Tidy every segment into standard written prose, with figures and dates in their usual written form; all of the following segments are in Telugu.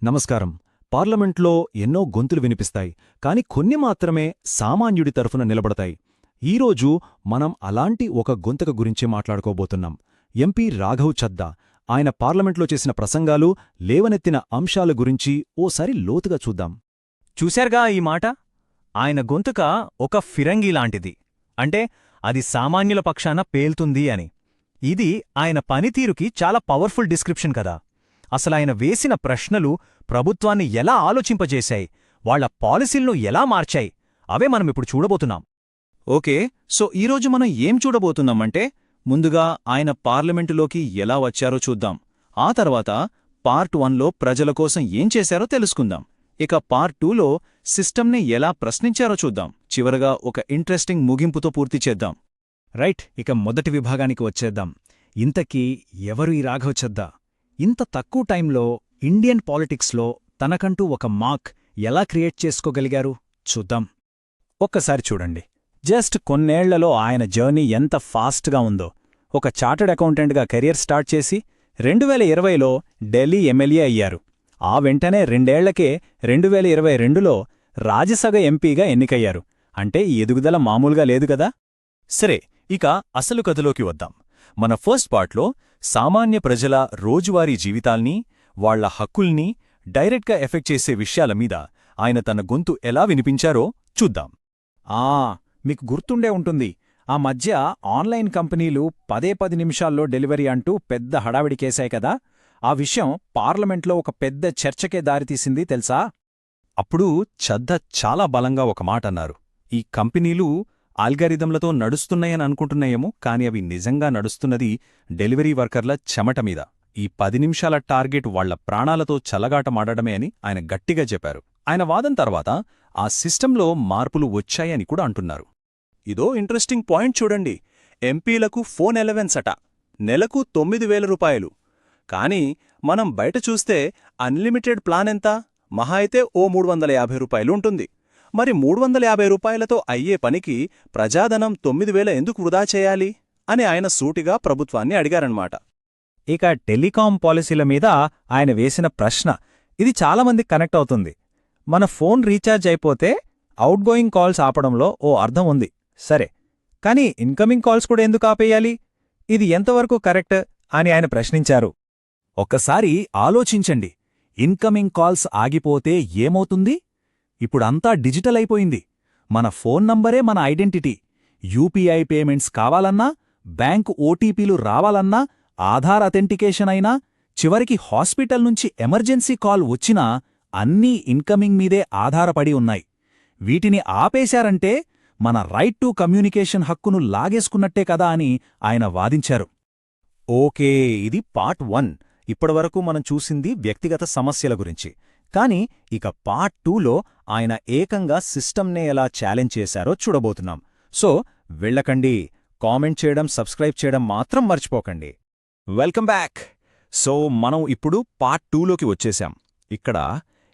నమస్కారం. పార్లమెంట్లో ఎన్నో గొంతులు వినిపిస్తాయి, కాని కొన్ని మాత్రమే సామాన్యుడి తరఫున నిలబడతాయి. ఈరోజు మనం అలాంటి ఒక గొంతుక గురించి మాట్లాడుకోబోతున్నాం. ఎంపీ రాఘవ్ చద్దా. ఆయన పార్లమెంట్లో చేసిన ప్రసంగాలు, లేవనెత్తిన అంశాల గురించి ఓసారి లోతుగా చూద్దాం. చూశారుగా ఈ మాట? ఆయన గొంతుక ఒక ఫిరంగిలాంటిది. అంటే అది సామాన్యుల పక్షాన పేల్తుంది అని. ఇది ఆయన పనితీరుకి చాలా పవర్ఫుల్ డిస్క్రిప్షన్ కదా. అసలాయన వేసిన ప్రశ్నలు ప్రభుత్వాన్ని ఎలా ఆలోచింపజేశాయి, వాళ్ల పాలసీలను ఎలా మార్చాయి, అవే మనమిప్పుడు చూడబోతున్నాం. ఓకే, సో ఈరోజు మనం ఏం చూడబోతున్నామంటే, ముందుగా ఆయన పార్లమెంటులోకి ఎలా వచ్చారో చూద్దాం. ఆ తర్వాత పార్ట్ 1లో ప్రజల కోసం ఏం చేశారో తెలుసుకుందాం. ఇక పార్ట్ 2లో సిస్టమ్ని ఎలా ప్రశ్నించారో చూద్దాం. చివరగా ఒక ఇంట్రెస్టింగ్ ముగింపుతో పూర్తి చేద్దాం. రైట్, ఇక మొదటి విభాగానికి వచ్చేద్దాం. ఇంతకీ ఎవరు ఈ రాఘవ్ చద్దా? ఇంత తక్కువ టైంలో ఇండియన్ పాలిటిక్స్లో తనకంటూ ఒక మార్క్ ఎలా క్రియేట్ చేసుకోగలిగారు చూద్దాం. ఒక్కసారి చూడండి, జస్ట్ కొన్నేళ్లలో ఆయన జర్నీ ఎంత ఫాస్ట్గా ఉందో. ఒక చార్టర్డ్ అకౌంటెంట్గా కెరియర్ స్టార్ట్ చేసి 2020లో ఢిల్లీ ఎమ్మెల్యే అయ్యారు. ఆ వెంటనే రెండేళ్లకే 2022లో రాజ్యసభ ఎంపీగా ఎన్నికయ్యారు. అంటే ఈ ఎదుగుదల మామూలుగా లేదు కదా. సరే, ఇక అసలు కథలోకి వద్దాం. మన ఫస్ట్ పార్ట్లో సామాన్య ప్రజల రోజువారీ జీవితాల్ని, వాళ్ల హక్కుల్ని డైరెక్ట్గా ఎఫెక్ట్ చేసే విషయాల మీద ఆయన తన గొంతు ఎలా వినిపించారో చూద్దాం. మీకు గుర్తుండే ఉంటుంది, ఆ మధ్య ఆన్లైన్ కంపెనీలు 10 నిమిషాల్లో డెలివరీ అంటూ పెద్ద హడావిడికేశాయి కదా. ఆ విషయం పార్లమెంట్లో ఒక పెద్ద చర్చకే దారితీసింది తెలుసా? అప్పుడు చద్దా చాలా బలంగా ఒక మాట అన్నారు. ఈ కంపెనీలు ఆల్గారిథంలతో నడుస్తున్నాయని అనుకుంటున్నాయేమో, కాని అవి నిజంగా నడుస్తున్నది డెలివరీ వర్కర్ల చెమటమీద. ఈ 10 నిమిషాల టార్గెట్ వాళ్ల ప్రాణాలతో చల్లగాటమాడడమే అని ఆయన గట్టిగా చెప్పారు. ఆయన వాదం తర్వాత ఆ సిస్టంలో మార్పులు వచ్చాయని కూడా అంటున్నారు. ఇదో ఇంట్రెస్టింగ్ పాయింట్ చూడండి. ఎంపీలకు ఫోన్ అలవెన్స్ అట, నెలకు 9,000 రూపాయలు. కానీ మనం బయట చూస్తే అన్లిమిటెడ్ ప్లాన్ ఎంత? మహా అయితే ఓ 350 రూపాయలు ఉంటుంది. మరి 350 రూపాయలతో అయ్యే పనికి ప్రజాధనం 9,000 ఎందుకు వృధా చేయాలి అని ఆయన సూటిగా ప్రభుత్వాన్ని అడిగారన్నమాట. ఇక టెలికాం పాలసీల మీద ఆయన వేసిన ప్రశ్న, ఇది చాలామందికి కనెక్ట్ అవుతుంది. మన ఫోన్ రీఛార్జ్ అయిపోతే అవుట్గోయింగ్ కాల్స్ ఆపడంలో ఓ అర్థం ఉంది, సరే, కానీ ఇన్కమింగ్ కాల్స్ కూడా ఎందుకు ఆపేయాలి? ఇది ఎంతవరకు కరెక్ట్ అని ఆయన ప్రశ్నించారు. ఒక్కసారి ఆలోచించండి, ఇన్కమింగ్ కాల్స్ ఆగిపోతే ఏమవుతుంది? ఇప్పుడంతా డిజిటల్ అయిపోయింది. మన ఫోన్ నంబరే మన ఐడెంటిటీ. యూపీఐ పేమెంట్స్ కావాలన్నా, బ్యాంకు ఓటీపీలు రావాలన్నా, ఆధార్ అథెంటికేషన్ అయినా, చివరికి హాస్పిటల్ నుంచి ఎమర్జెన్సీ కాల్ వచ్చినా అన్నీ ఇన్కమింగ్ మీదే ఆధారపడి ఉన్నాయి. వీటిని ఆపేశారంటే మన రైట్ టు కమ్యూనికేషన్ హక్కును లాగేసుకున్నట్టే కదా అని ఆయన వాదించారు. ఓకే, ఇది పార్ట్ 1. ఇప్పటివరకు మనం చూసింది వ్యక్తిగత సమస్యల గురించి. కాని ఇక పార్ట్ 2లో ఆయన ఏకంగా సిస్టమ్నే ఎలా ఛాలెంజ్ చేశారో చూడబోతున్నాం. సో వెళ్ళకండి, కామెంట్ చేయడం, సబ్స్క్రైబ్ చేయడం మాత్రం మర్చిపోకండి. Welcome back. సో మనం ఇప్పుడు పార్ట్ 2లోకి వచ్చేశాం. ఇక్కడ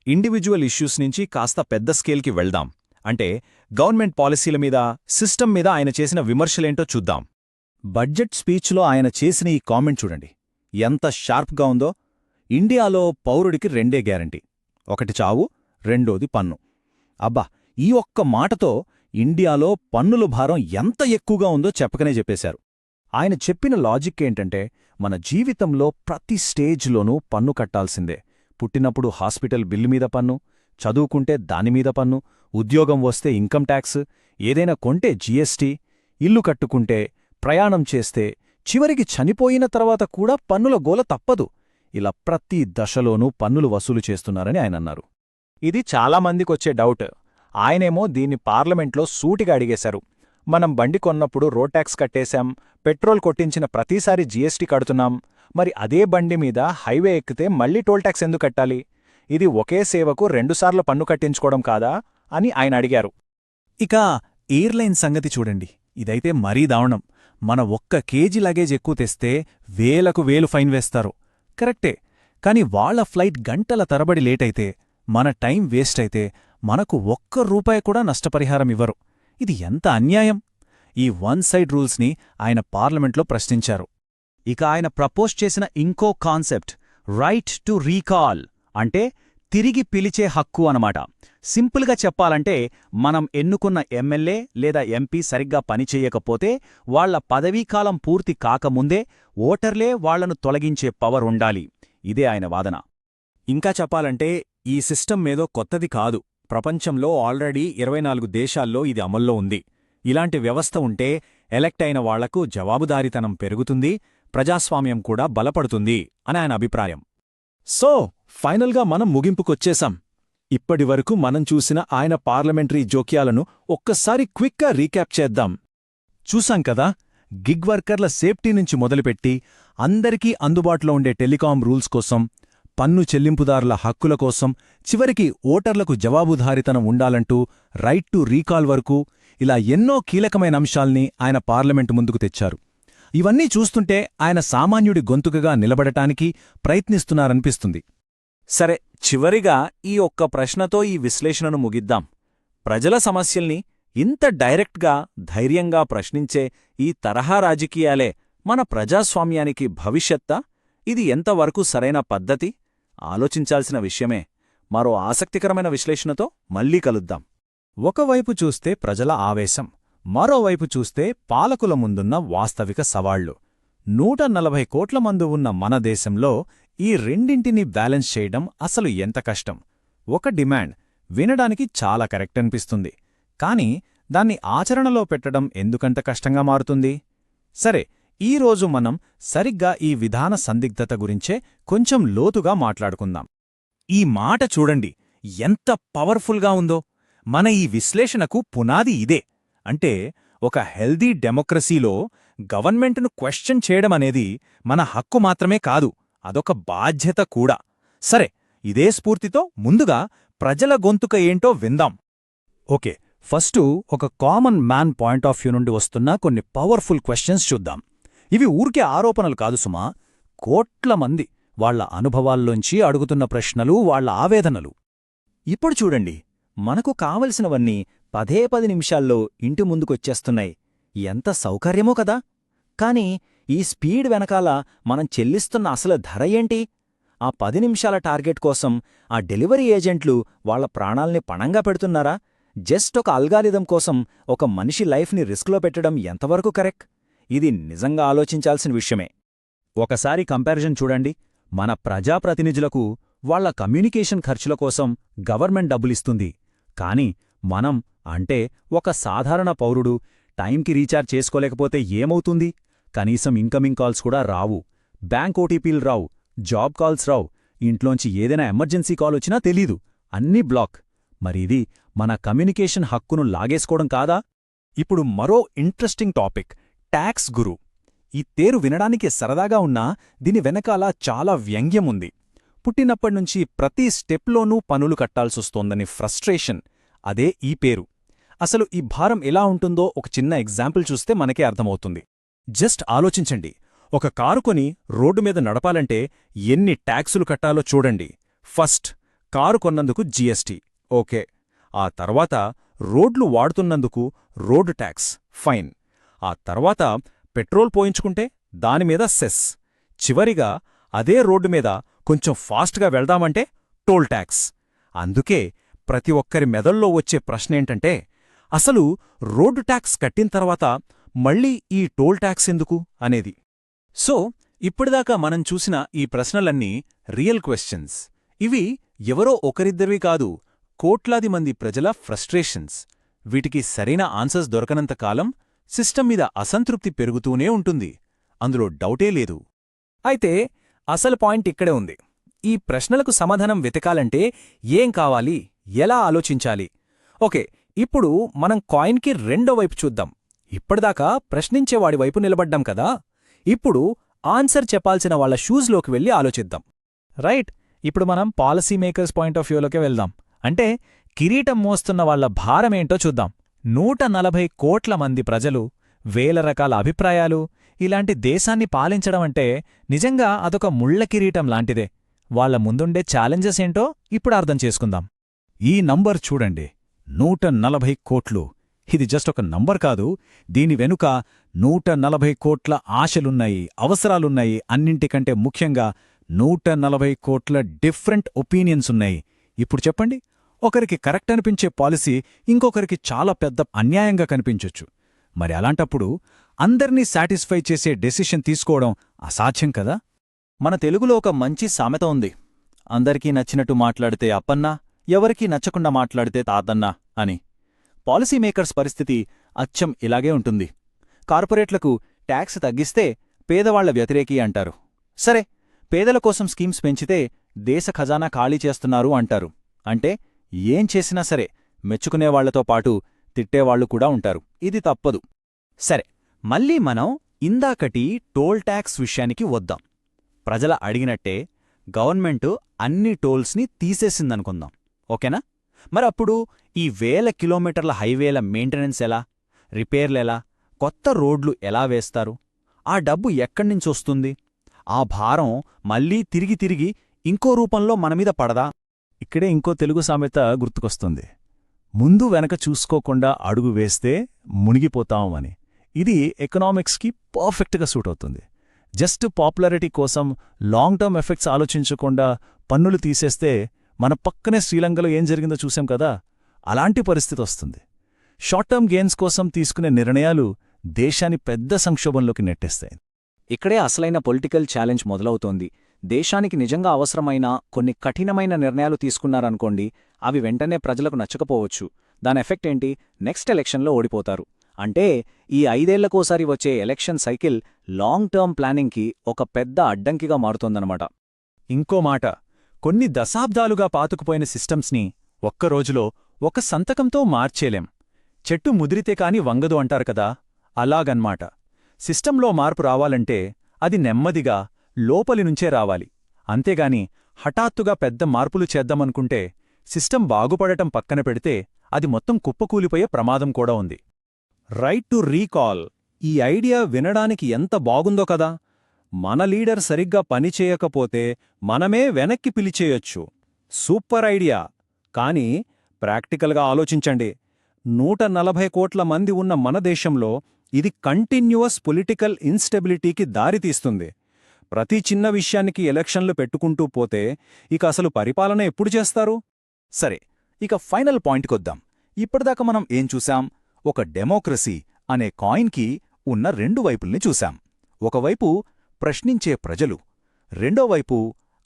ఇండివిజువల్ ఇష్యూస్ నుంచి కాస్త పెద్ద స్కేల్కి వెళ్దాం. అంటే గవర్నమెంట్ పాలసీల మీద, సిస్టమ్ మీద ఆయన చేసిన విమర్శలేంటో చూద్దాం. బడ్జెట్ స్పీచ్లో ఆయన చేసిన ఈ కామెంట్ చూడండి, ఎంత షార్ప్గా ఉందో. ఇండియాలో పౌరుడికి 2 గ్యారంటీ, ఒకటి చావు, రెండోది పన్ను. అబ్బా, ఈ ఒక్క మాటతో ఇండియాలో పన్నుల భారం ఎంత ఎక్కువగా ఉందో చెప్పకనే చెప్పేశారు. ఆయన చెప్పిన లాజిక్ ఏంటంటే, మన జీవితంలో ప్రతి స్టేజ్లోనూ పన్ను కట్టాల్సిందే. పుట్టినప్పుడు హాస్పిటల్ బిల్లు మీద పన్ను, చదువుకుంటే దానిమీద పన్ను, ఉద్యోగం వస్తే ఇన్కమ్ ట్యాక్స్, ఏదైనా కొంటే జీఎస్టీ, ఇల్లు కట్టుకుంటే, ప్రయాణం చేస్తే, చివరికి చనిపోయిన తర్వాత కూడా పన్నుల గోల తప్పదు. ఇలా ప్రతి దశలోనూ పన్నులు వసూలు చేస్తున్నారని ఆయన అన్నారు. ఇది చాలామందికొచ్చే డౌట్. ఆయనేమో దీన్ని పార్లమెంట్లో సూటిగా అడిగేశారు. మనం బండి కొన్నప్పుడు రోడ్ ట్యాక్స్ కట్టేశాం, పెట్రోల్ కొట్టించిన ప్రతిసారి జీఎస్టీ కడుతున్నాం, మరి అదే బండి మీద హైవే ఎక్కితే మళ్లీ టోల్ ట్యాక్స్ ఎందుకు కట్టాలి? ఇది ఒకే సేవకు 2 సార్లు పన్ను కట్టించుకోవడం కాదా అని ఆయన అడిగారు. ఇక ఎయిర్లైన్ సంగతి చూడండి, ఇదైతే మరీ దారుణం. మన 1 కేజీ లగేజ్ ఎక్కువ తెస్తే వేలకు వేలు ఫైన్ వేస్తారు. కరెక్టే, కాని వాళ్ల ఫ్లైట్ గంటల తరబడి లేటైతే, మన టైం వేస్ట్ అయితే మనకు 1 రూపాయి కూడా నష్టపరిహారం ఇవ్వరు. ఇది ఎంత అన్యాయం! ఈ వన్ సైడ్ రూల్స్ని ఆయన పార్లమెంట్లో ప్రశ్నించారు. ఇక ఆయన ప్రపోజ్ చేసిన ఇంకో కాన్సెప్ట్, రైట్ టు రీకాల్, అంటే తిరిగి పిలిచే హక్కు అనమాట. సింపుల్గా చెప్పాలంటే మనం ఎన్నుకున్న ఎమ్మెల్యే లేదా ఎంపీ సరిగ్గా పనిచేయకపోతే వాళ్ల పదవీకాలం పూర్తి కాకముందే ఓటర్లే వాళ్లను తొలగించే పవర్ ఉండాలి. ఇదే ఆయన వాదన. ఇంకా చెప్పాలంటే ఈ సిస్టమ్ ఏదో కొత్తది కాదు. ప్రపంచంలో ఆల్రెడీ 24 దేశాల్లో ఇది అమల్లో ఉంది. ఇలాంటి వ్యవస్థ ఉంటే ఎలక్ట్ అయిన వాళ్లకు జవాబుదారీతనం పెరుగుతుంది, ప్రజాస్వామ్యం కూడా బలపడుతుంది అని ఆయన అభిప్రాయం. సో ఫైనల్గా మనం ముగింపుకొచ్చేశాం. ఇప్పటివరకు మనం చూసిన ఆయన పార్లమెంటరీ జోక్యాలను ఒక్కసారి క్విక్గా రీక్యాప్ చేద్దాం. చూసాం కదా, గిగ్ వర్కర్ల సేఫ్టీ నుంచి మొదలుపెట్టి అందరికీ అందుబాటులో ఉండే టెలికాం రూల్స్ కోసం, పన్ను చెల్లింపుదారుల హక్కుల కోసం, చివరికి ఓటర్లకు జవాబుదారీతనం ఉండాలంటూ రైట్ టు రీకాల్ వరకు ఇలా ఎన్నో కీలకమైన అంశాల్ని ఆయన పార్లమెంటు ముందుకు తెచ్చారు. ఇవన్నీ చూస్తుంటే ఆయన సామాన్యుడి గొంతుకగా నిలబడటానికి ప్రయత్నిస్తున్నారనిపిస్తుంది. సరే, చివరిగా ఈ ఒక్క ప్రశ్నతో ఈ విశ్లేషణను ముగిద్దాం. ప్రజల సమస్యల్ని ఇంత డైరెక్ట్గా, ధైర్యంగా ప్రశ్నించే ఈ తరహా రాజకీయాలే మన ప్రజాస్వామ్యానికి భవిష్యత్తా? ఇది ఎంతవరకు సరైన పద్ధతి? ఆలోచించాల్సిన విషయమే. మరో ఆసక్తికరమైన విశ్లేషణతో మళ్ళీ కలుద్దాం. ఒకవైపు చూస్తే ప్రజల ఆవేశం, మరోవైపు చూస్తే పాలకుల ముందున్న వాస్తవిక సవాళ్లు. 140 కోట్ల మంది ఉన్న మన దేశంలో ఈ రెండింటినీ బ్యాలెన్స్ చేయడం అసలు ఎంత కష్టం. ఒక డిమాండ్ వినడానికి చాలా కరెక్ట్ అనిపిస్తుంది, కాని దాన్ని ఆచరణలో పెట్టడం ఎందుకంత కష్టంగా మారుతుంది? సరే, ఈరోజు మనం సరిగ్గా ఈ విధాన సందిగ్ధత గురించే కొంచెం లోతుగా మాట్లాడుకుందాం. ఈ మాట చూడండి, ఎంత పవర్ఫుల్గా ఉందో. మన ఈ విశ్లేషణకు పునాది ఇదే. అంటే ఒక హెల్దీ డెమోక్రసీలో గవర్నమెంట్ను క్వశ్చన్ చేయడమనేది మన హక్కు మాత్రమే కాదు, అదొక బాధ్యత కూడా. సరే, ఇదే స్ఫూర్తితో ముందుగా ప్రజల గొంతుక ఏంటో విందాం. ఓకే, ఫస్టు ఒక common man point of view నుండి వస్తున్న కొన్ని పవర్ఫుల్ క్వశ్చన్స్ చూద్దాం. ఇవి ఊరికే ఆరోపణలు కాదు సుమా, కోట్ల మంది వాళ్ల అనుభవాల్లోంచి అడుగుతున్న ప్రశ్నలు, వాళ్ల ఆవేదనలు. ఇప్పుడు చూడండి, మనకు కావలసినవన్నీ 10 నిమిషాల్లో ఇంటి ముందుకొచ్చేస్తున్నాయి. ఎంత సౌకర్యమో కదా! కాని ఈ స్పీడ్ వెనకాల మనం చెల్లిస్తున్న అసలు ధర ఏంటి? ఆ 10 నిమిషాల టార్గెట్ కోసం ఆ డెలివరీ ఏజెంట్లు వాళ్ల ప్రాణాల్ని పణంగా పెడుతున్నారా? జస్ట్ ఒక అల్గారిథం కోసం ఒక మనిషి లైఫ్ని రిస్క్లో పెట్టడం ఎంతవరకు కరెక్ట్? ఇది నిజంగా ఆలోచించాల్సిన విషయమే. ఒకసారి కంపారిజన్ చూడండి. మన ప్రజాప్రతినిధులకు వాళ్ల కమ్యూనికేషన్ ఖర్చుల కోసం గవర్నమెంట్ డబ్బులిస్తుంది. కాని మనం, అంటే ఒక సాధారణ పౌరుడు, టైంకి రీఛార్జ్ చేసుకోలేకపోతే ఏమవుతుంది? కనీసం ఇన్కమింగ్ కాల్స్ కూడా రావు, బ్యాంక్ ఓటీపీలు రావు, జాబ్ కాల్స్ రావు, ఇంట్లోంచి ఏదైనా ఎమర్జెన్సీ కాల్ వచ్చినా తెలీదు, అన్నీ బ్లాక్. మరిది మన కమ్యూనికేషన్ హక్కును లాగేసుకోవడం కాదా? ఇప్పుడు మరో ఇంట్రెస్టింగ్ టాపిక్, ట్యాక్స్ గురు. ఈ పేరు వినడానికి సరదాగా ఉన్నా దీని వెనకాల చాలా వ్యంగ్యముంది. పుట్టినప్పటినుంచి ప్రతి స్టెప్లోనూ పనులు కట్టాల్సొస్తోందని ఫ్రస్ట్రేషన్, అదే ఈ పేరు. అసలు ఈ భారం ఎలా ఉంటుందో ఒక చిన్న ఎగ్జాంపుల్ చూస్తే మనకే అర్థమవుతుంది. జస్ట్ ఆలోచించండి, ఒక కారు కొని రోడ్డు మీద నడపాలంటే ఎన్ని ట్యాక్సులు కట్టాలో చూడండి. ఫస్ట్, కారు కొన్నందుకు జీఎస్టీ, ఓకే. ఆ తర్వాత రోడ్లు వాడుతున్నందుకు రోడ్డు ట్యాక్స్, ఫైన్. ఆ తర్వాత పెట్రోల్ పోయించుకుంటే దానిమీద సెస్. చివరిగా అదే రోడ్డు మీద కొంచెం ఫాస్ట్గా వెళ్దామంటే టోల్ ట్యాక్స్. అందుకే ప్రతి ఒక్కరి మెదల్లో వచ్చే ప్రశ్నేంటంటే, అసలు రోడ్డు ట్యాక్స్ కట్టిన తర్వాత మళ్ళీ ఈ టోల్ ట్యాక్స్ ఎందుకు అనేది. సో ఇప్పటిదాకా మనం చూసిన ఈ ప్రశ్నలన్నీ రియల్ క్వశ్చన్స్. ఇవి ఎవరో ఒకరిద్దరివి కాదు, కోట్లాది మంది ప్రజల ఫ్రస్ట్రేషన్స్. వీటికి సరైన ఆన్సర్స్ దొరకనంతకాలం సిస్టమ్ మీద అసంతృప్తి పెరుగుతూనే ఉంటుంది, అందులో డౌటే లేదు. అయితే అసలు పాయింట్ ఇక్కడే ఉంది. ఈ ప్రశ్నలకు సమాధానం వెతకాలంటే ఏం కావాలి, ఎలా ఆలోచించాలి? ఓకే, ఇప్పుడు మనం కాయిన్కి రెండో వైపు చూద్దాం. ఇప్పటిదాకా ప్రశ్నించేవాడి వైపు నిలబడ్డాం కదా, ఇప్పుడు ఆన్సర్ చెప్పాల్సిన వాళ్ల షూస్లోకి వెళ్ళి ఆలోచిద్దాం. రైట్, ఇప్పుడు మనం పాలసీ మేకర్స్ పాయింట్ ఆఫ్ వ్యూలోకి వెళ్దాం. అంటే కిరీటం మోస్తున్న వాళ్ల భారమేంటో చూద్దాం. 140 కోట్ల మంది ప్రజలు, వేల రకాల అభిప్రాయాలు, ఇలాంటి దేశాన్ని పాలించడమంటే నిజంగా అదొక ముళ్ల కిరీటం లాంటిదే. వాళ్ల ముందుండే ఛాలెంజెస్ ఏంటో ఇప్పుడు అర్థం చేసుకుందాం. ఈ నంబర్ చూడండి, 140 కోట్లు. ఇది జస్ట్ ఒక నంబర్ కాదు, దీని వెనుక 140 కోట్ల ఆశలున్నాయి, అవసరాలున్నాయి, అన్నింటికంటే ముఖ్యంగా 140 కోట్ల డిఫరెంట్ ఒపీనియన్స్ ఉన్నాయి. ఇప్పుడు చెప్పండి, ఒకరికి కరెక్ట్ అనిపించే పాలసీ ఇంకొకరికి చాలా పెద్ద అన్యాయంగా కనిపించొచ్చు. మరి అలాంటప్పుడు అందర్నీ సాటిస్ఫై చేసే డెసిషన్ తీసుకోవడం అసాధ్యం కదా? మన తెలుగులో ఒక మంచి సామెత ఉంది, అందరికీ నచ్చినట్టు మాట్లాడితే అప్పన్న, ఎవరికీ నచ్చకుండా మాట్లాడితే తాతన్న అని. పాలసీ మేకర్స్ పరిస్థితి అచ్చం ఇలాగే ఉంటుంది. కార్పొరేట్లకు ట్యాక్స్ తగ్గిస్తే పేదవాళ్ల వ్యతిరేకి అంటారు. సరే, పేదల కోసం స్కీమ్స్ పెంచితే దేశ ఖజానా ఖాళీ చేస్తున్నారు అంటారు. అంటే ఏం చేసినా సరే మెచ్చుకునేవాళ్లతో పాటు తిట్టేవాళ్లు కూడా ఉంటారు. ఇది తప్పదు. సరే, మళ్ళీ మనం ఇందాకటి టోల్ ట్యాక్స్ విషయానికి వద్దాం. ప్రజల అడిగినట్టే గవర్నమెంటు అన్ని టోల్స్ని తీసేసిందనుకుందాం, ఓకేనా? మరప్పుడు ఈ వేల కిలోమీటర్ల హైవేల మెయింటెనెన్స్ ఎలా, రిపేర్లెలా, కొత్త రోడ్లు ఎలా వేస్తారు? ఆ డబ్బు ఎక్కడ్నించొస్తుంది? ఆ భారం మళ్ళీ తిరిగి తిరిగి ఇంకో రూపంలో మనమీద పడదా? ఇక్కడే ఇంకో తెలుగు సామెత గుర్తుకొస్తుంది, ముందు వెనక చూసుకోకుండా అడుగు వేస్తే మునిగిపోతాం అని. ఇది ఎకనామిక్స్కి పర్ఫెక్ట్గా సూట్ అవుతుంది. జస్ట్ పాపులారిటీ కోసం లాంగ్ టర్మ్ ఎఫెక్ట్స్ ఆలోచించకుండా పన్నులు తీసేస్తే మన పక్కనే శ్రీలంకలో ఏం జరిగిందో చూశాం కదా, అలాంటి పరిస్థితి వస్తుంది. షార్ట్ టర్మ్ గెయిన్స్ కోసం తీసుకునే నిర్ణయాలు దేశాన్ని పెద్ద సంక్షోభంలోకి నెట్టేస్తాయి. ఇక్కడే అసలైన పొలిటికల్ ఛాలెంజ్ మొదలవుతోంది. దేశానికి నిజంగా అవసరమైన కొన్ని కఠినమైన నిర్ణయాలు తీసుకున్నారనుకోండి, అవి వెంటనే ప్రజలకు నచ్చకపోవచ్చు. దాని ఎఫెక్ట్ ఏంటి? నెక్స్ట్ ఎలక్షన్లో ఓడిపోతారు. అంటే ఈ 5 ఏళ్లకోసారి వచ్చే ఎలక్షన్ సైకిల్ లాంగ్ టర్మ్ ప్లానింగ్కి ఒక పెద్ద అడ్డంకిగా మారుతోందన్నమాట. ఇంకో మాట, కొన్ని దశాబ్దాలుగా పాతుకుపోయిన సిస్టమ్స్ని ఒక్కరోజులో ఒక సంతకంతో మార్చేలేం. చెట్టు ముదిరితే కాని వంగదు అంటారు కదా, అలాగన్మాట. సిస్టంలో మార్పు రావాలంటే అది నెమ్మదిగా లోపలి నుంచే రావాలి. అంతేగాని హఠాత్తుగా పెద్ద మార్పులు చేద్దామనుకుంటే సిస్టం బాగుపడటం పక్కన పెడితే అది మొత్తం కుప్పకూలిపోయే ప్రమాదం కూడా ఉంది. రైట్ టు రీకాల్, ఈ ఐడియా వినడానికి ఎంత బాగుందో కదా. మన లీడర్ సరిగ్గా పనిచేయకపోతే మనమే వెనక్కి పిలిచేయొచ్చు. Super idea. కానీ ప్రాక్టికల్గా ఆలోచించండి, 140 కోట్ల మంది ఉన్న మన దేశంలో ఇది కంటిన్యూయస్ పొలిటికల్ ఇన్స్టెబిలిటీకి దారితీస్తుంది. ప్రతి చిన్న విషయానికి ఎలక్షన్లు పెట్టుకుంటూ పోతే ఇక అసలు పరిపాలన ఎప్పుడు చేస్తారు? సరే, ఇక ఫైనల్ పాయింట్కొద్దాం. ఇప్పటిదాకా మనం ఏం చూశాం? ఒక డెమోక్రసీ అనే కాయిన్కి ఉన్న 2 వైపుల్ని చూశాం. ఒకవైపు ప్రశ్నించే ప్రజలు, రెండోవైపు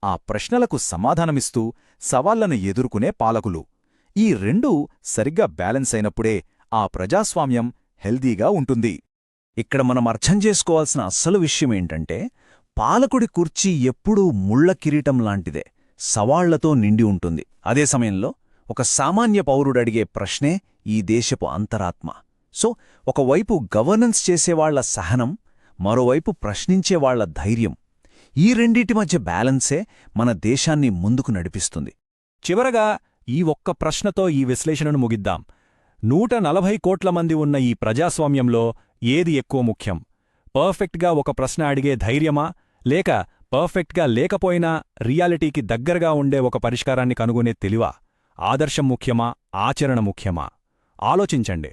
ఆ ప్రశ్నలకు సమాధానమిస్తూ సవాళ్లను ఎదుర్కొనే పాలకులు. ఈ 2 సరిగ్గా బ్యాలెన్స్ అయినప్పుడే ఆ ప్రజాస్వామ్యం హెల్దీగా ఉంటుంది. ఇక్కడ మనం అర్థం చేసుకోవాల్సిన అస్సలు విషయమేంటంటే, పాలకుడి కుర్చీ ఎప్పుడూ ముళ్ల కిరీటం లాంటిదే, సవాళ్లతో నిండి ఉంటుంది. అదే సమయంలో ఒక సామాన్య పౌరుడడిగే ప్రశ్నే ఈ దేశపు అంతరాత్మ. సో, ఒకవైపు గవర్నెన్స్ చేసేవాళ్ల సహనం, మరోవైపు ప్రశ్నించేవాళ్ల ధైర్యం. ఈ రెండిటి మధ్య బ్యాలెన్సే మన దేశాన్ని ముందుకు నడిపిస్తుంది. చివరగా ఈ ఒక్క ప్రశ్నతో ఈ విశ్లేషణను ముగిద్దాం. 140 కోట్ల మంది ఉన్న ఈ ప్రజాస్వామ్యంలో ఏది ఎక్కువ ముఖ్యం? పర్ఫెక్ట్గా ఒక ప్రశ్న అడిగే ధైర్యమా, లేక పర్ఫెక్ట్గా లేకపోయినా రియాలిటీకి దగ్గరగా ఉండే ఒక పరిష్కారాన్ని కనుగొనే తెలివా? ఆదర్శం ముఖ్యమా, ఆచరణ ముఖ్యమా? ఆలోచించండి.